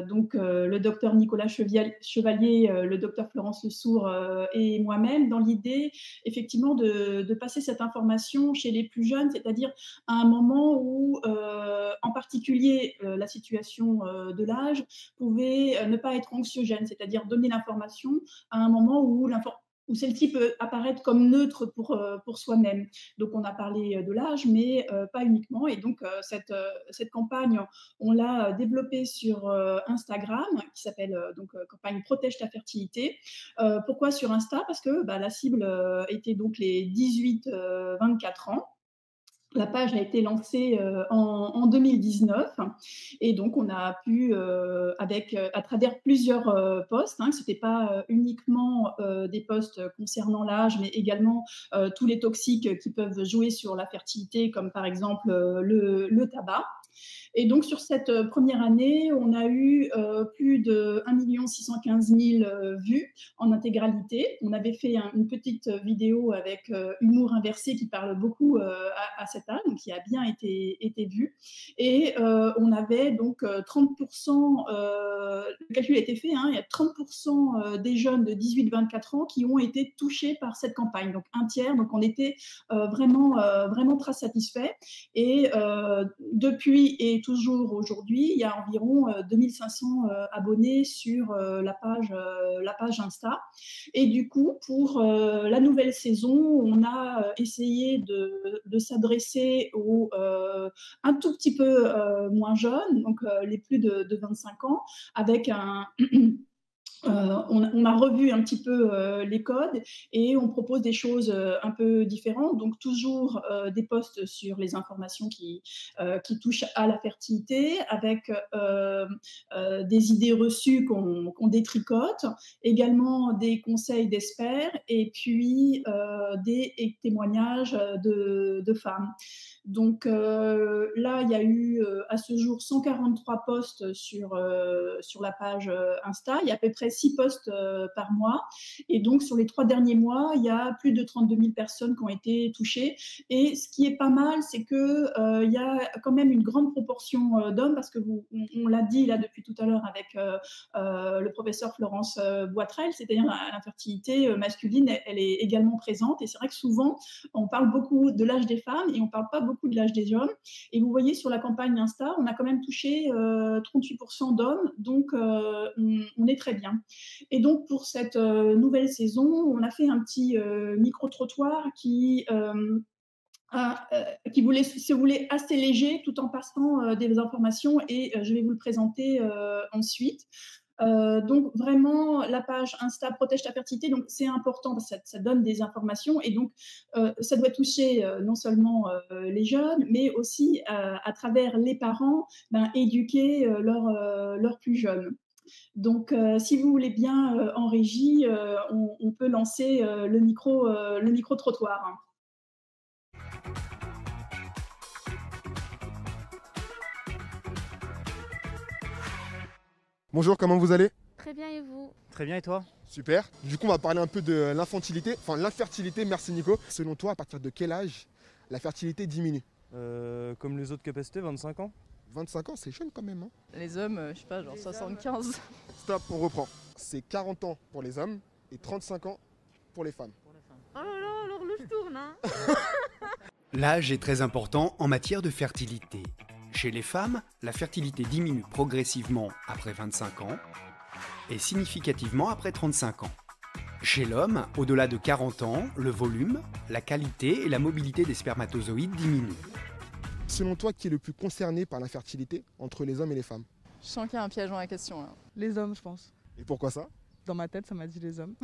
donc le docteur Nicolas Chevalier, le docteur Florence Lesourd et moi-même, dans l'idée effectivement de passer cette information chez les plus jeunes, c'est-à-dire à un moment où, en particulier, la situation de l'âge pouvait ne pas être anxiogène, c'est-à-dire donner l'information à un moment où celle-ci peut apparaître comme neutre pour soi-même. Donc, on a parlé de l'âge, mais pas uniquement. Et donc, cette campagne, on l'a développée sur Instagram, qui s'appelle campagne Protège ta fertilité. Pourquoi sur Insta? Parce que la cible était donc les 18-24 ans. La page a été lancée en 2019 et donc on a pu, à travers plusieurs posts, ce n'était pas uniquement des posts concernant l'âge, mais également tous les toxiques qui peuvent jouer sur la fertilité, comme par exemple le tabac. Et donc, sur cette première année, on a eu plus de 1 615 000 vues en intégralité. On avait fait une petite vidéo avec Humour inversé qui parle beaucoup à cet âge, donc qui a bien été vue. Et on avait donc 30%, le calcul a été fait, il y a 30% des jeunes de 18-24 ans qui ont été touchés par cette campagne, donc un tiers. Donc, on était vraiment très satisfaits. Et depuis et toujours aujourd'hui, il y a environ 2500 abonnés sur la page Insta. Et du coup, pour la nouvelle saison, on a essayé de s'adresser aux un tout petit peu moins jeunes, donc les plus de 25 ans, avec on a revu un petit peu les codes et on propose des choses un peu différentes. Donc, toujours des posts sur les informations qui touchent à la fertilité, avec des idées reçues qu'on détricote, également des conseils d'experts et puis des témoignages de femmes. Donc là, il y a eu à ce jour 143 posts sur la page Insta. Il y a à peu près 6 posts par mois. Et donc, sur les 3 derniers mois, il y a plus de 32 000 personnes qui ont été touchées. Et ce qui est pas mal, c'est qu'il y a quand même une grande proportion d'hommes, parce que on l'a dit là depuis tout à l'heure avec le professeur Florence Boitrel, c'est-à-dire l'infertilité masculine, elle est également présente. Et c'est vrai que souvent, on parle beaucoup de l'âge des femmes et on ne parle pas beaucoup de l'âge des hommes. Et vous voyez, sur la campagne Insta, on a quand même touché 38% d'hommes, donc on est très bien. Et donc, pour cette nouvelle saison, on a fait un petit micro-trottoir qui se voulait assez léger tout en passant des informations, et je vais vous le présenter ensuite. Donc vraiment, la page Insta Protège ta fertilité, donc c'est important parce que ça donne des informations, et donc ça doit toucher non seulement les jeunes, mais aussi à travers les parents, éduquer leurs plus jeunes. Donc si vous voulez bien en régie, on peut lancer le micro-trottoir. Bonjour, comment vous allez? Très bien, et vous? Très bien, et toi? Super. Du coup, on va parler un peu de l'infertilité. Merci Nico. Selon toi, à partir de quel âge la fertilité diminue? Comme les autres capacités, 25 ans. 25 ans, c'est jeune quand même. Hein. Les hommes, je sais pas, genre 75. Stop, on reprend. C'est 40 ans pour les hommes et 35 ans pour les femmes. Oh là là, l'horloge tourne, hein. L'âge est très important en matière de fertilité. Chez les femmes, la fertilité diminue progressivement après 25 ans et significativement après 35 ans. Chez l'homme, au-delà de 40 ans, le volume, la qualité et la mobilité des spermatozoïdes diminuent. Selon toi, qui est le plus concerné par l'infertilité entre les hommes et les femmes? Je sens qu'il y a un piège dans la question là. Les hommes, je pense. Et pourquoi ça? Dans ma tête, ça m'a dit les hommes.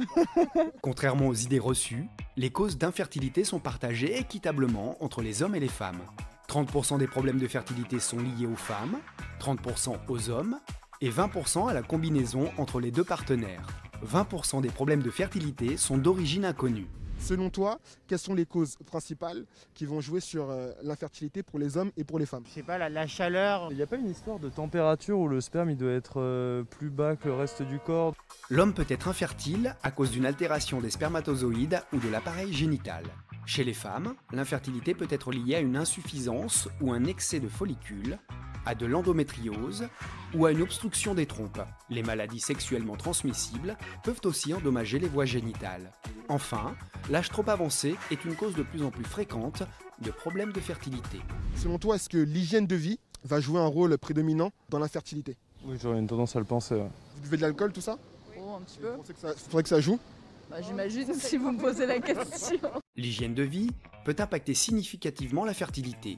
Contrairement aux idées reçues, les causes d'infertilité sont partagées équitablement entre les hommes et les femmes. 30% des problèmes de fertilité sont liés aux femmes, 30% aux hommes et 20% à la combinaison entre les deux partenaires. 20% des problèmes de fertilité sont d'origine inconnue. Selon toi, quelles sont les causes principales qui vont jouer sur l'infertilité pour les hommes et pour les femmes? Je sais pas, la chaleur. Il n'y a pas une histoire de température où le sperme il doit être plus bas que le reste du corps? L'homme peut être infertile à cause d'une altération des spermatozoïdes ou de l'appareil génital. Chez les femmes, l'infertilité peut être liée à une insuffisance ou un excès de follicules, à de l'endométriose ou à une obstruction des trompes. Les maladies sexuellement transmissibles peuvent aussi endommager les voies génitales. Enfin, l'âge trop avancé est une cause de plus en plus fréquente de problèmes de fertilité. Selon toi, est-ce que l'hygiène de vie va jouer un rôle prédominant dans l'infertilité? Oui, j'aurais une tendance à le penser. Ouais. Vous buvez de l'alcool, tout ça? Oh, un petit peu. Vous pensez que ça joue? J'imagine, si vous me posez la question. L'hygiène de vie peut impacter significativement la fertilité.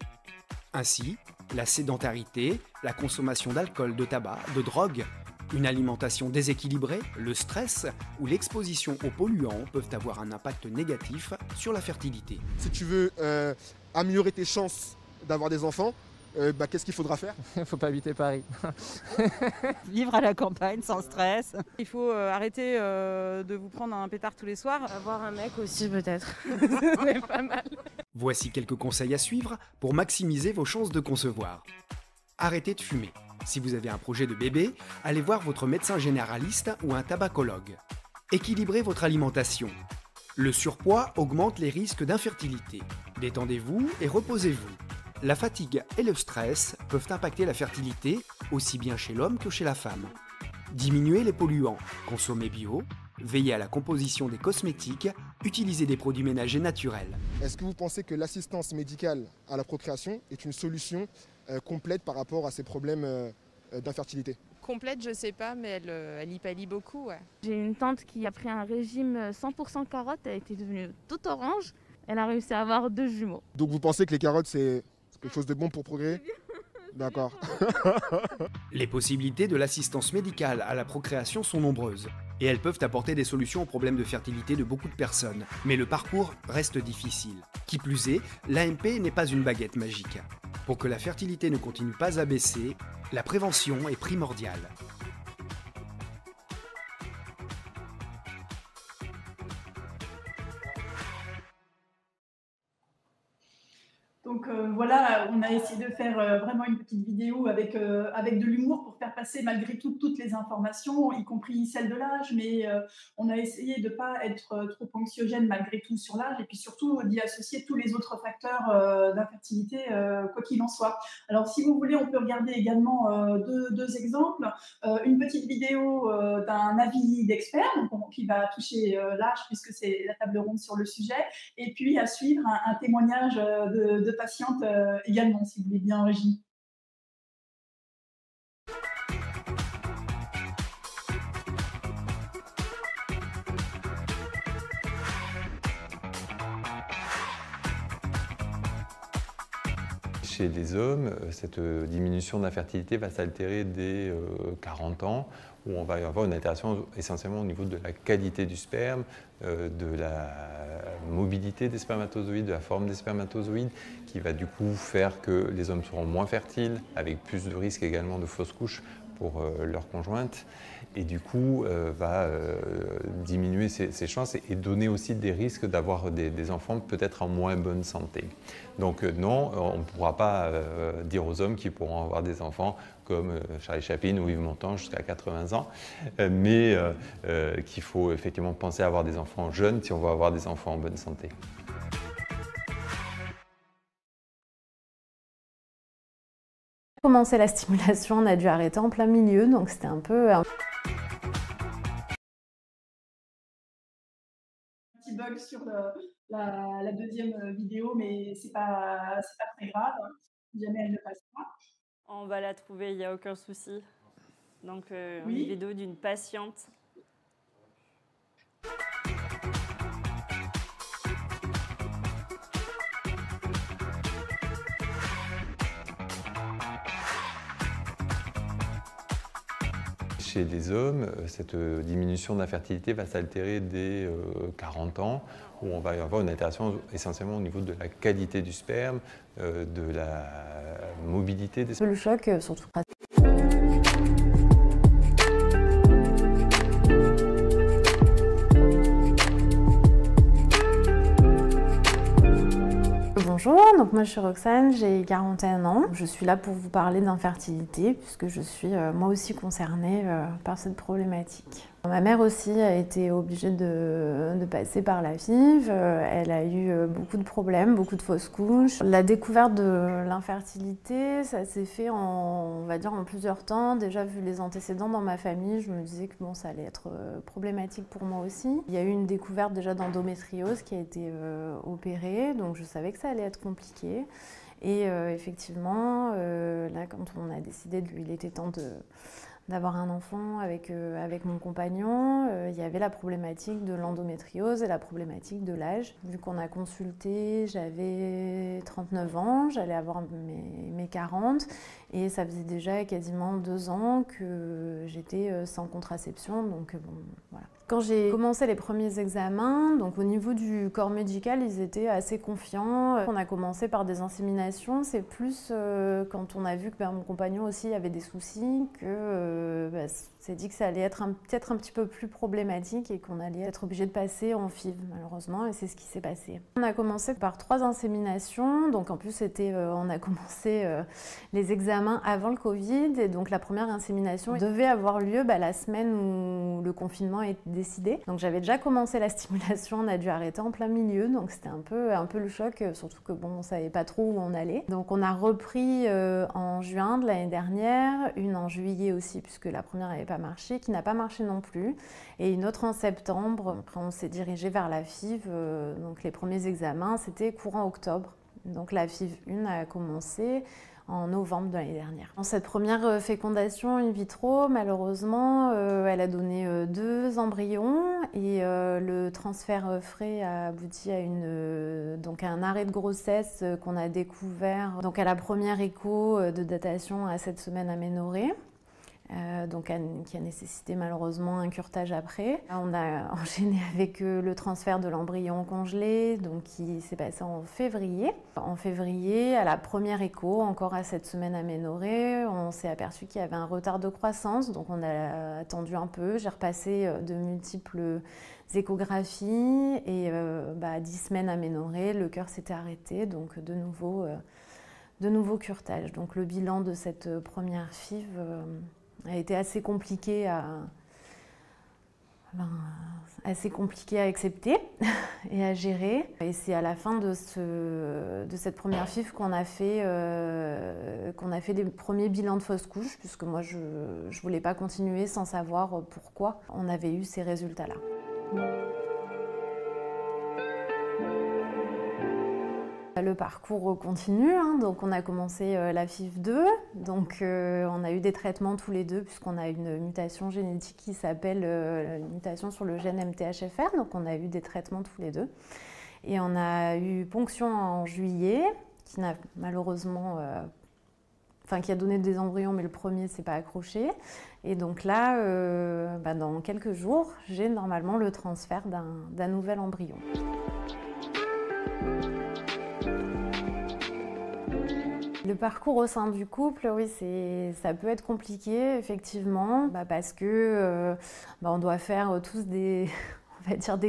Ainsi, la sédentarité, la consommation d'alcool, de tabac, de drogue, une alimentation déséquilibrée, le stress ou l'exposition aux polluants peuvent avoir un impact négatif sur la fertilité. Si tu veux améliorer tes chances d'avoir des enfants, qu'est-ce qu'il faudra faire? Il ne faut pas habiter Paris. Vivre à la campagne sans stress. Il faut arrêter de vous prendre un pétard tous les soirs. Avoir un mec aussi peut-être. C'est pas mal. Voici quelques conseils à suivre pour maximiser vos chances de concevoir. Arrêtez de fumer. Si vous avez un projet de bébé, allez voir votre médecin généraliste ou un tabacologue. Équilibrez votre alimentation. Le surpoids augmente les risques d'infertilité. Détendez-vous et reposez-vous. La fatigue et le stress peuvent impacter la fertilité, aussi bien chez l'homme que chez la femme. Diminuez les polluants, consommez bio, veillez à la composition des cosmétiques, utilisez des produits ménagers naturels. Est-ce que vous pensez que l'assistance médicale à la procréation est une solution complète par rapport à ces problèmes d'infertilité? Complète, je sais pas, mais elle y pallie beaucoup. Ouais. J'ai une tante qui a pris un régime 100% carottes, elle était devenue toute orange, elle a réussi à avoir 2 jumeaux. Donc vous pensez que les carottes c'est quelque chose de bon pour progresser? D'accord. Les possibilités de l'assistance médicale à la procréation sont nombreuses et elles peuvent apporter des solutions aux problèmes de fertilité de beaucoup de personnes. Mais le parcours reste difficile. Qui plus est, l'AMP n'est pas une baguette magique. Pour que la fertilité ne continue pas à baisser, la prévention est primordiale. Donc voilà, on a essayé de faire vraiment une petite vidéo avec de l'humour pour faire passer malgré tout toutes les informations, y compris celles de l'âge, mais on a essayé de ne pas être trop anxiogène malgré tout sur l'âge et puis surtout d'y associer tous les autres facteurs d'infertilité, quoi qu'il en soit. Alors si vous voulez, on peut regarder également deux exemples. Une petite vidéo d'un avis d'expert qui va toucher l'âge puisque c'est la table ronde sur le sujet, et puis à suivre un témoignage de patiente également, si vous voulez bien, Régie. Chez les hommes, cette diminution d'infertilité va s'altérer dès 40 ans, où on va avoir une altération essentiellement au niveau de la qualité du sperme, de la mobilité des spermatozoïdes, de la forme des spermatozoïdes, qui va du coup faire que les hommes seront moins fertiles, avec plus de risques également de fausses couches pour leur conjointe, et du coup va diminuer ses chances et donner aussi des risques d'avoir des enfants peut-être en moins bonne santé. Donc non, on ne pourra pas dire aux hommes qu'ils pourront avoir des enfants comme Charlie Chaplin ou Yves Montand jusqu'à 80 ans, mais qu'il faut effectivement penser à avoir des enfants jeunes si on veut avoir des enfants en bonne santé. Commencer la stimulation, on a dû arrêter en plein milieu, donc c'était un peu... Un petit bug sur la deuxième vidéo, mais c'est pas très grave, si jamais elle ne passe pas. On va la trouver, il n'y a aucun souci. Donc, oui. Une vidéo d'une patiente. Chez les hommes, cette diminution d'infertilité va s'altérer dès 40 ans, où on va avoir une altération essentiellement au niveau de la qualité du sperme, de la mobilité des spermes. Le choc, surtout. Bonjour, donc moi je suis Roxane, j'ai 41 ans. Je suis là pour vous parler d'infertilité puisque je suis moi aussi concernée par cette problématique. Ma mère aussi a été obligée de passer par la FIV. Elle a eu beaucoup de problèmes, beaucoup de fausses couches. La découverte de l'infertilité, ça s'est fait on va dire en plusieurs temps. Déjà vu les antécédents dans ma famille, je me disais que bon, ça allait être problématique pour moi aussi. Il y a eu une découverte déjà d'endométriose qui a été opérée, donc je savais que ça allait être compliqué. Et effectivement, là quand on a décidé qu'il était temps d'avoir un enfant avec mon compagnon, il y avait la problématique de l'endométriose et la problématique de l'âge. Vu qu'on a consulté, j'avais 39 ans, j'allais avoir mes 40 et ça faisait déjà quasiment 2 ans que j'étais sans contraception, donc bon, voilà. Quand j'ai commencé les premiers examens, donc au niveau du corps médical, ils étaient assez confiants. On a commencé par des inséminations. C'est plus quand on a vu que mon compagnon aussi avait des soucis que s'est dit que ça allait être peut-être un petit peu plus problématique et qu'on allait être obligé de passer en FIV malheureusement, et c'est ce qui s'est passé. On a commencé par 3 inséminations, donc en plus on a commencé les examens avant le Covid, et donc la première insémination devait avoir lieu la semaine où le confinement est décidé. Donc j'avais déjà commencé la stimulation, on a dû arrêter en plein milieu, donc c'était un peu le choc, surtout que bon, on savait pas trop où on allait. Donc on a repris en juin de l'année dernière, une en juillet aussi puisque la première n'avait pas marché, qui n'a pas marché non plus, et une autre en septembre. Après on s'est dirigé vers la FIV, donc les premiers examens c'était courant octobre. Donc la FIV 1 a commencé en novembre de l'année dernière. Dans cette première fécondation in vitro, malheureusement, elle a donné 2 embryons et le transfert frais a abouti à donc à un arrêt de grossesse qu'on a découvert donc à la première écho de datation à 7 semaines aménorrhée. qui a nécessité malheureusement un curetage après. On a enchaîné avec le transfert de l'embryon congelé, donc qui s'est passé en février. En février, à la première écho, encore à cette semaine aménorrhée, on s'est aperçu qu'il y avait un retard de croissance, donc on a attendu un peu. J'ai repassé de multiples échographies et à 10 semaines aménorrhée, le cœur s'était arrêté, donc de nouveau curetage. Donc le bilan de cette première FIV a été assez compliqué à accepter et à gérer. Et c'est à la fin de cette première FIV qu'on a fait les premiers bilans de fausse couche, puisque moi je ne voulais pas continuer sans savoir pourquoi on avait eu ces résultats-là. Le parcours continue, donc on a commencé la FIV 2, donc on a eu des traitements tous les deux puisqu'on a une mutation génétique qui s'appelle une mutation sur le gène MTHFR, donc on a eu des traitements tous les deux. Et on a eu ponction en juillet, qui n'a malheureusement, qui a donné des embryons, mais le premier s'est pas accroché. Et donc là, dans quelques jours, j'ai normalement le transfert d'un nouvel embryon. Le parcours au sein du couple, oui, ça peut être compliqué, effectivement, parce que on doit faire tous des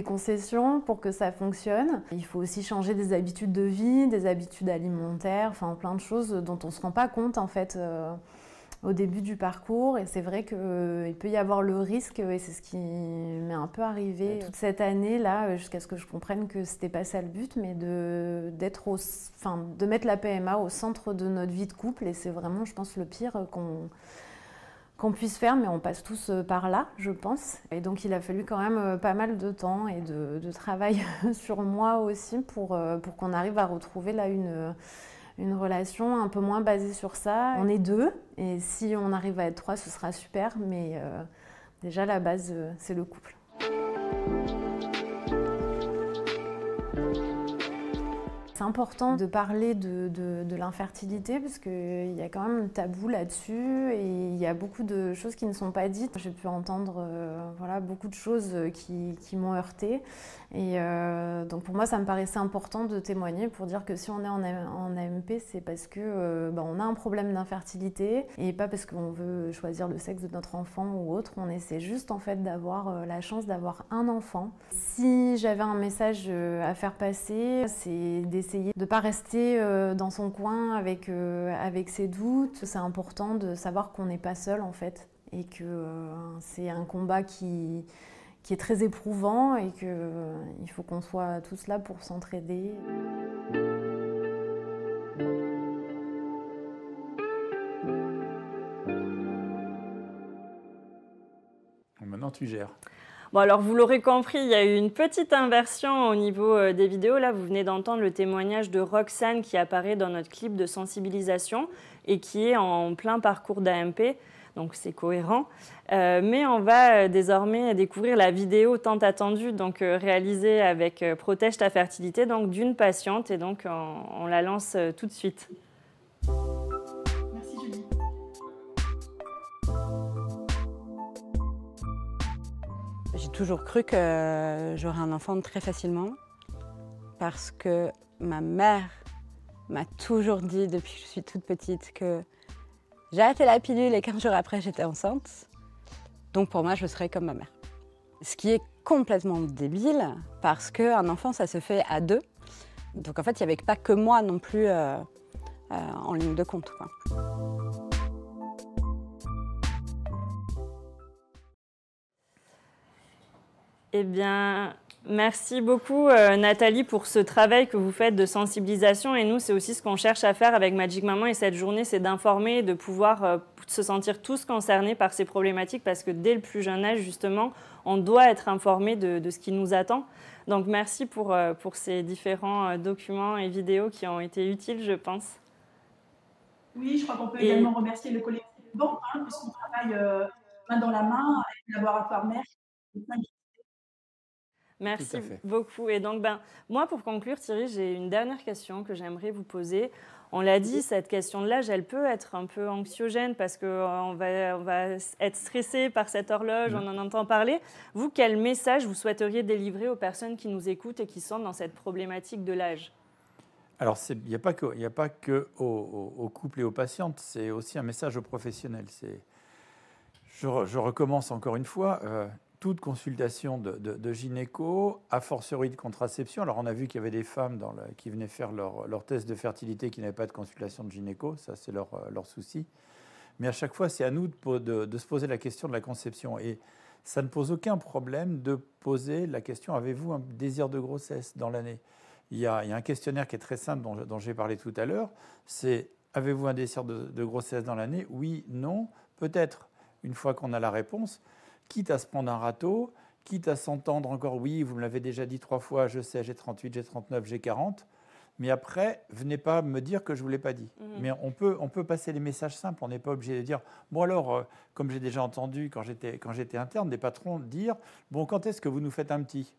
concessions pour que ça fonctionne. Il faut aussi changer des habitudes de vie, des habitudes alimentaires, plein de choses dont on ne se rend pas compte, en fait, au début du parcours. Et c'est vrai qu'il peut y avoir le risque, et c'est ce qui m'est un peu arrivé toute cette année-là, jusqu'à ce que je comprenne que c'était pas ça le but, mais de mettre la PMA au centre de notre vie de couple. Et c'est vraiment, je pense, le pire qu'on puisse faire, mais on passe tous par là, je pense. Et donc il a fallu quand même pas mal de temps et de travail sur moi aussi pour qu'on arrive à retrouver là une relation un peu moins basée sur ça. On est deux, et si on arrive à être trois, ce sera super, mais déjà la base, c'est le couple. C'est important de parler de l'infertilité parce qu'il y a quand même un tabou là-dessus et il y a beaucoup de choses qui ne sont pas dites. J'ai pu entendre beaucoup de choses qui m'ont heurtée. Et donc pour moi, ça me paraissait important de témoigner pour dire que si on est en AMP, c'est parce que on a un problème d'infertilité et pas parce qu'on veut choisir le sexe de notre enfant ou autre. On essaie juste en fait d'avoir la chance d'avoir un enfant. Si j'avais un message à faire passer, c'est d'essayer de ne pas rester dans son coin avec ses doutes. C'est important de savoir qu'on n'est pas seul en fait et que c'est un combat qui est très éprouvant et qu'il faut qu'on soit tous là pour s'entraider. Maintenant, tu gères. Bon, alors vous l'aurez compris, il y a eu une petite inversion au niveau des vidéos. Là, vous venez d'entendre le témoignage de Roxane qui apparaît dans notre clip de sensibilisation et qui est en plein parcours d'AMP. Donc c'est cohérent. Mais on va désormais découvrir la vidéo tant attendue, donc réalisée avec Protège ta fertilité, donc d'une patiente. Et donc on la lance tout de suite. Merci Julie. J'ai toujours cru que j'aurais un enfant très facilement parce que ma mère m'a toujours dit depuis que je suis toute petite que j'ai arrêté la pilule et 15 jours après j'étais enceinte. Donc pour moi je serais comme ma mère. Ce qui est complètement débile parce qu'un enfant ça se fait à deux. Donc en fait il n'y avait pas que moi non plus en ligne de compte, quoi. Eh bien, merci beaucoup Nathalie pour ce travail que vous faites de sensibilisation. Et nous, c'est aussi ce qu'on cherche à faire avec Magic Maman et cette journée, c'est d'informer, de pouvoir se sentir tous concernés par ces problématiques parce que dès le plus jeune âge, justement, on doit être informé de ce qui nous attend. Donc, merci pour ces différents documents et vidéos qui ont été utiles, je pense. Oui, je crois qu'on peut également remercier le collectif BAMP, puisqu'on travaille main dans la main avec le laboratoire mère. Merci beaucoup. Et donc, moi, pour conclure, Thierry, j'ai une dernière question que j'aimerais vous poser. On l'a dit, cette question de l'âge, elle peut être un peu anxiogène parce qu'on va être stressé par cette horloge, on en entend parler. Vous, quel message vous souhaiteriez délivrer aux personnes qui nous écoutent et qui sont dans cette problématique de l'âge? Alors, il n'y a pas que aux couples et aux patientes, c'est aussi un message aux professionnels. Je recommence encore une fois, toute consultation de gynéco, a fortiori de contraception. Alors, on a vu qu'il y avait des femmes qui venaient faire leur test de fertilité qui n'avaient pas de consultation de gynéco, ça c'est leur souci. Mais à chaque fois, c'est à nous de se poser la question de la conception. Et ça ne pose aucun problème de poser la question, avez-vous un désir de grossesse dans l'année? Il y a un questionnaire qui est très simple dont j'ai parlé tout à l'heure, c'est avez-vous un désir de grossesse dans l'année? Oui, non, peut-être. Une fois qu'on a la réponse, quitte à se prendre un râteau, quitte à s'entendre encore, oui, vous me l'avez déjà dit 3 fois, je sais, j'ai 38, j'ai 39, j'ai 40, mais après, venez pas me dire que je ne vous l'ai pas dit. Mais on peut passer les messages simples, on n'est pas obligé de dire, bon alors, comme j'ai déjà entendu quand j'étais interne, des patrons dire, bon, quand est-ce que vous nous faites un petit?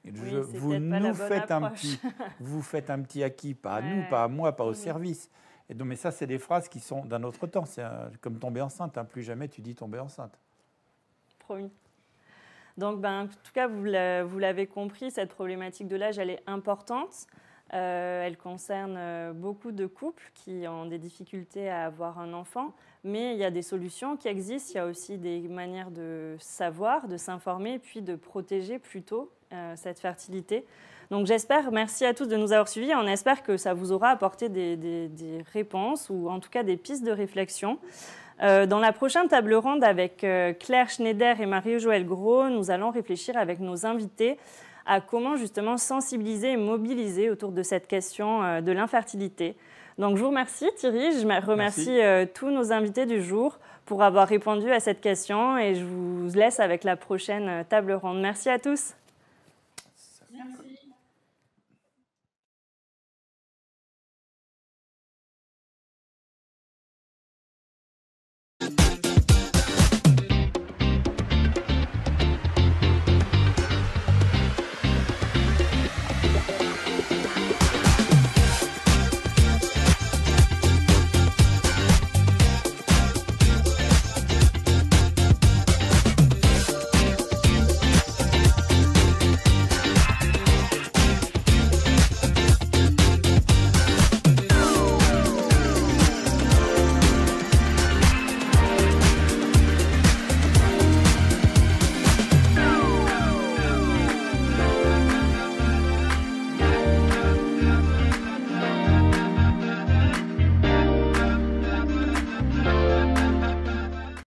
Vous nous faites un petit. Vous faites un petit à qui? Pas à nous, pas à moi, pas au service. Et donc, mais ça, c'est des phrases qui sont d'un autre temps. C'est comme tomber enceinte. Hein. Plus jamais tu dis tomber enceinte. Promis. Donc, en tout cas, vous l'avez compris, cette problématique de l'âge, elle est importante. Elle concerne beaucoup de couples qui ont des difficultés à avoir un enfant. Mais il y a des solutions qui existent. Il y a aussi des manières de savoir, de s'informer, puis de protéger plutôt cette fertilité. Donc j'espère, merci à tous de nous avoir suivis. On espère que ça vous aura apporté des réponses ou en tout cas des pistes de réflexion. Dans la prochaine table ronde avec Claire Schneider et Marie-Joëlle Gros, nous allons réfléchir avec nos invités à comment justement sensibiliser et mobiliser autour de cette question de l'infertilité. Donc je vous remercie Thierry, je remercie tous nos invités du jour pour avoir répondu à cette question et je vous laisse avec la prochaine table ronde. Merci à tous. Merci.